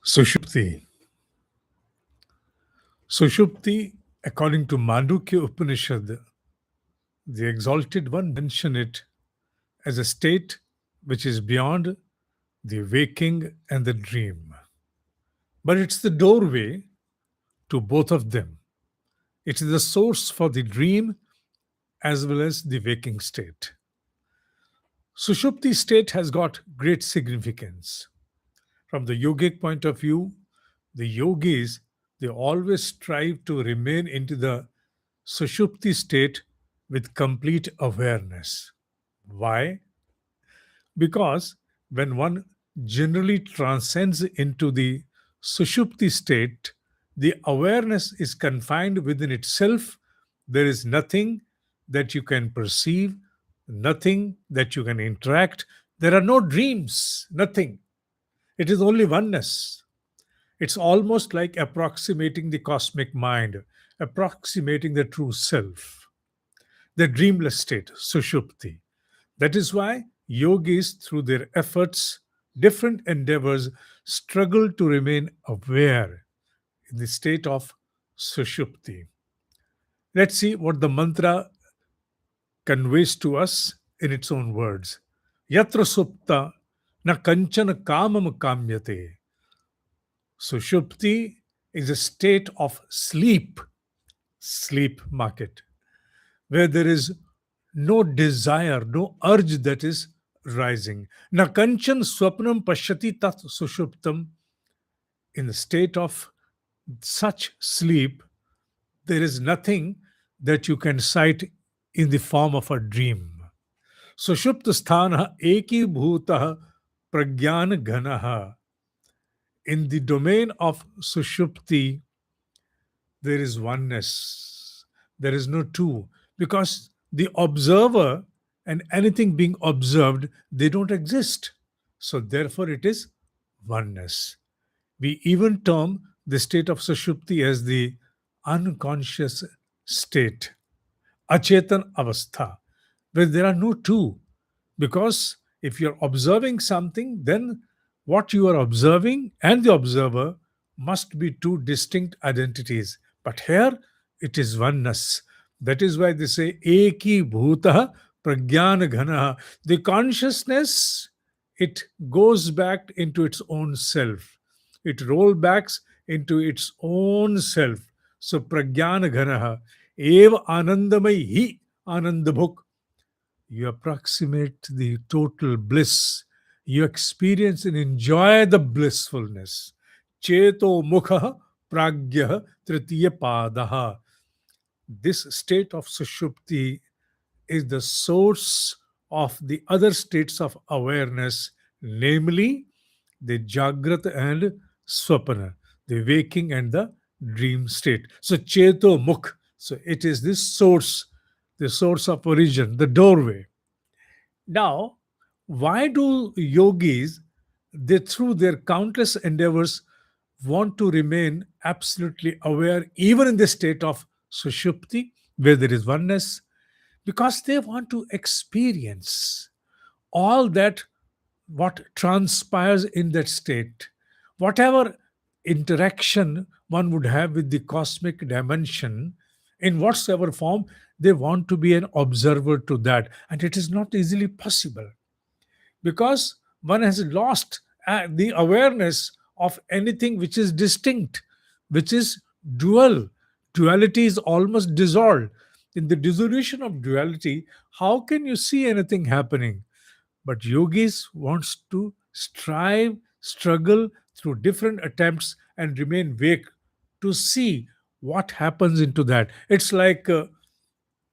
Sushupti. Sushupti, according to Mandukya Upanishad, the Exalted One mention it as a state which is beyond the waking and the dream. But it's the doorway to both of them. It is the source for the dream as well as the waking state. Sushupti state has got great significance. From the yogic point of view, the yogis, they always strive to remain into the Sushupti state with complete awareness. Why? Because when one generally transcends into the Sushupti state, the awareness is confined within itself. There is nothing that you can perceive, nothing that you can interact. There are no dreams, nothing. It is only oneness. It's almost like approximating the cosmic mind, approximating the true self, the dreamless state, Sushupti. That is why yogis, through their efforts, different endeavors, struggle to remain aware in the state of Sushupti. Let's see what the mantra conveys to us in its own words. Yatra supta na kanchana kamam kamyate. Sushupti is a state of sleep market, where there is no desire, no urge that is rising. Na kanchan swapnam pashyati tat sushuptam. In the state of such sleep, there is nothing that you can cite in the form of a dream. Sushupta sthana eki bhutah pragyan ghanaha. In the domain of Sushupti, there is oneness. There is no two. Because the observer and anything being observed, they don't exist. So therefore, it is oneness. We even term the state of Sushupti as the unconscious state, Achetan Avastha, where there are no two. Because if you're observing something, then what you are observing and the observer must be two distinct identities. But here it is oneness. That is why they say Eki Bhutah Pragyana Ghanaha. The consciousness, it goes back into its own self. It rolls back into its own self. So Pragyana Ghanaha. Eva Anandamai Hi Anandabhuk. You approximate the total bliss. You experience and enjoy the blissfulness. Cheto mukha pragya tritiya padaha. This state of Sushupti is the source of the other states of awareness, namely the Jagrata and Swapana, the waking and the dream state. So Cheto Mukh, so it is this source, the source of origin, the doorway. Now, why do yogis, they through their countless endeavors, want to remain absolutely aware even in the state of sushupti, where there is oneness? Because they want to experience all that what transpires in that state, whatever interaction one would have with the cosmic dimension, in whatsoever form, they want to be an observer to that. And it is not easily possible because one has lost the awareness of anything which is distinct, which is dual. Duality is almost dissolved. In the dissolution of duality, how can you see anything happening? But yogis wants to strive, struggle through different attempts and remain wake to see what happens into that. It's like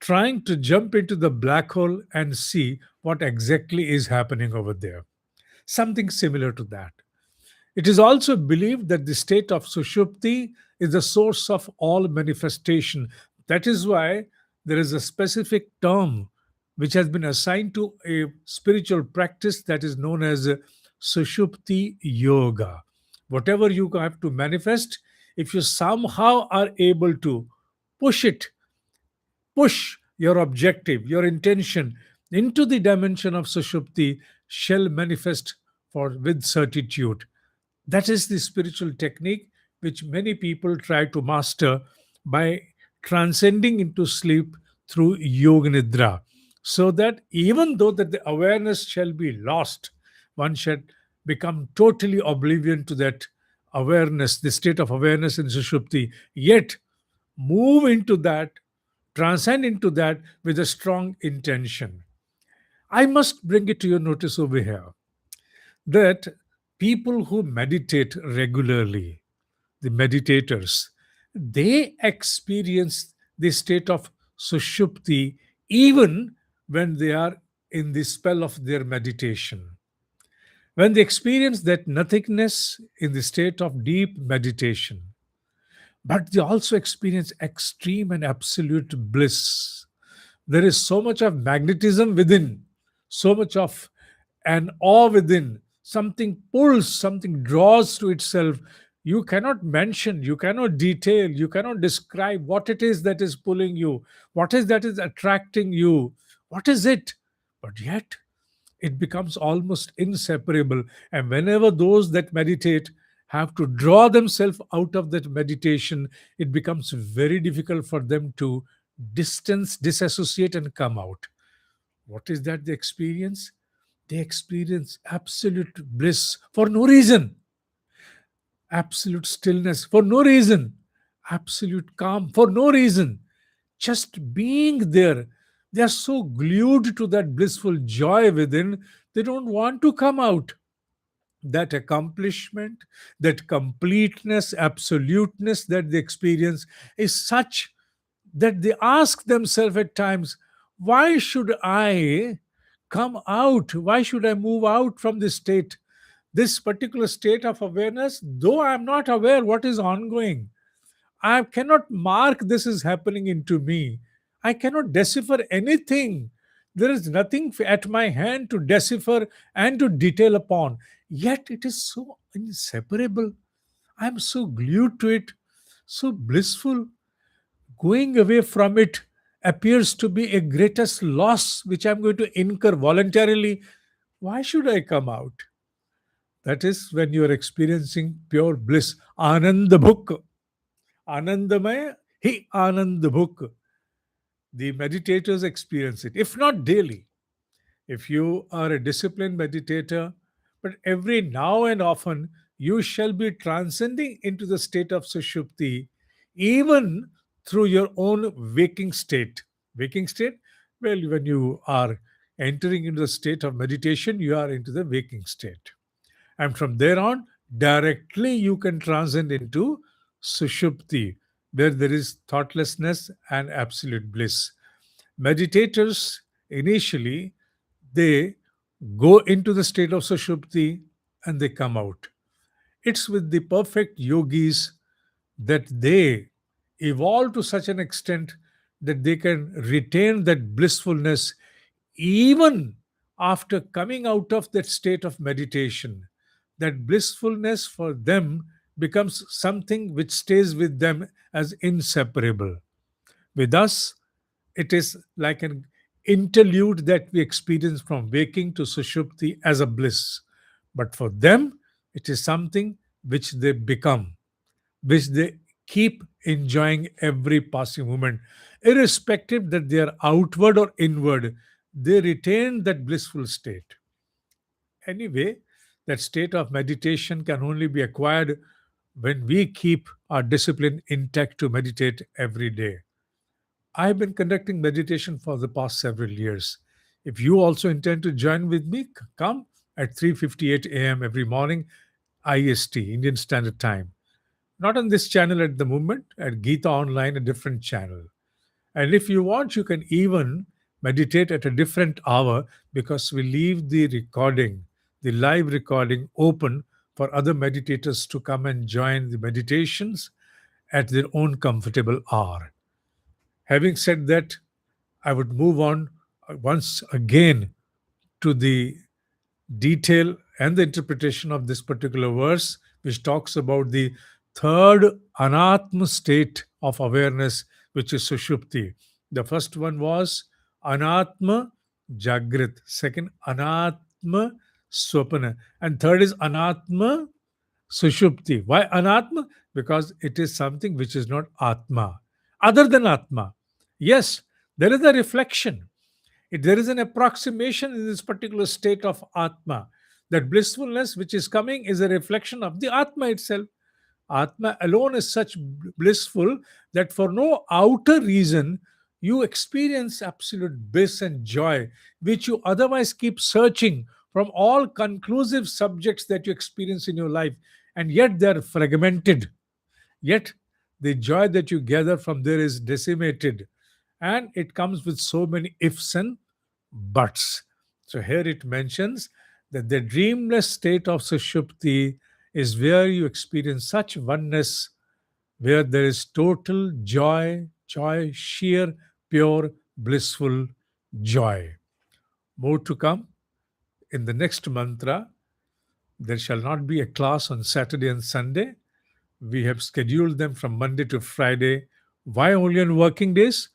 trying to jump into the black hole and see what exactly is happening over there. Something similar to that. It is also believed that the state of Sushupti is the source of all manifestation. That is why there is a specific term which has been assigned to a spiritual practice that is known as Sushupti Yoga. Whatever you have to manifest, if you somehow are able to push it, push your objective, your intention into the dimension of Sushupti, shall manifest for with certitude. That is the spiritual technique which many people try to master by transcending into sleep through yoga nidra. So that even though that the awareness shall be lost, one should become totally oblivion to that awareness, the state of awareness in Sushupti, yet move into that, transcend into that with a strong intention. I must bring it to your notice over here that people who meditate regularly, the meditators, they experience the state of sushupti even when they are in the spell of their meditation. When they experience that nothingness in the state of deep meditation, but they also experience extreme and absolute bliss. There is so much of magnetism within, so much of an awe within. Something pulls, something draws to itself. You cannot mention, you cannot detail, you cannot describe what it is that is pulling you, what is that is attracting you, what is it? But yet, it becomes almost inseparable. And whenever those that meditate have to draw themselves out of that meditation, it becomes very difficult for them to distance, disassociate, and come out. What is that they experience? They experience absolute bliss for no reason, absolute stillness for no reason, absolute calm for no reason. Just being there. They are so glued to that blissful joy within, they don't want to come out. That accomplishment, that completeness, absoluteness that they experience is such that they ask themselves at times, why should I come out? Why should I move out from this state? This particular state of awareness, though I am not aware what is ongoing, I cannot mark this is happening into me. I cannot decipher anything. There is nothing at my hand to decipher and to detail upon. Yet it is so inseparable. I am so glued to it, so blissful. Going away from it appears to be a greatest loss which I'm going to incur voluntarily. Why should I come out? That is when you are experiencing pure bliss. Ananda Bhuk. Anandamaya, he Anand Bhuk. The meditators experience it, if not daily. If you are a disciplined meditator, but every now and often you shall be transcending into the state of Sushupti, even through your own waking state. Waking state? Well, when you are entering into the state of meditation, you are into the waking state. And from there on, directly you can transcend into Sushupti, where there is thoughtlessness and absolute bliss. Meditators initially they go into the state of Sushupti and they come out. It's with the perfect yogis that they evolve to such an extent that they can retain that blissfulness even after coming out of that state of meditation. That blissfulness for them becomes something which stays with them as inseparable. With us, it is like an interlude that we experience from waking to sushupti as a bliss. But for them, it is something which they become, which they keep enjoying every passing moment, irrespective that they are outward or inward, they retain that blissful state. Anyway, that state of meditation can only be acquired when we keep our discipline intact to meditate every day. I have been conducting meditation for the past several years. If you also intend to join with me, come at 3:58 a.m. every morning IST, Indian Standard Time. Not on this channel at the moment, at Gita Online, a different channel. And if you want, you can even meditate at a different hour because we leave the recording, the live recording, open for other meditators to come and join the meditations at their own comfortable hour. Having said that, I would move on once again to the detail and the interpretation of this particular verse, which talks about the third anatma state of awareness, which is sushupti. The first one was anatma jagrit, second anatma swapana, and third is anatma Sushupti. Why Anatma? Because it is something which is not Atma. Other than Atma. Yes, there is a reflection. There is an approximation in this particular state of Atma. That blissfulness which is coming is a reflection of the Atma itself. Atma alone is such blissful that for no outer reason you experience absolute bliss and joy, which you otherwise keep searching from all conclusive subjects that you experience in your life, and yet they are fragmented. Yet the joy that you gather from there is decimated, and it comes with so many ifs and buts. So here it mentions that the dreamless state of Sushupti is where you experience such oneness, where there is total joy, sheer, pure, blissful joy. More to come in the next mantra. There shall not be a class on Saturday and Sunday. We have scheduled them from Monday to Friday. Why only on working days?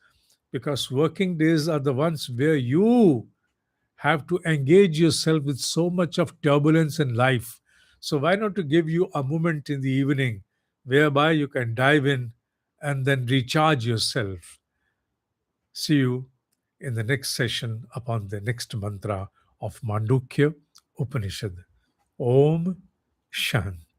Because working days are the ones where you have to engage yourself with so much of turbulence in life. So, why not to give you a moment in the evening whereby you can dive in and then recharge yourself? See you in the next session upon the next mantra of Mandukya Upanishad. Om Shanti.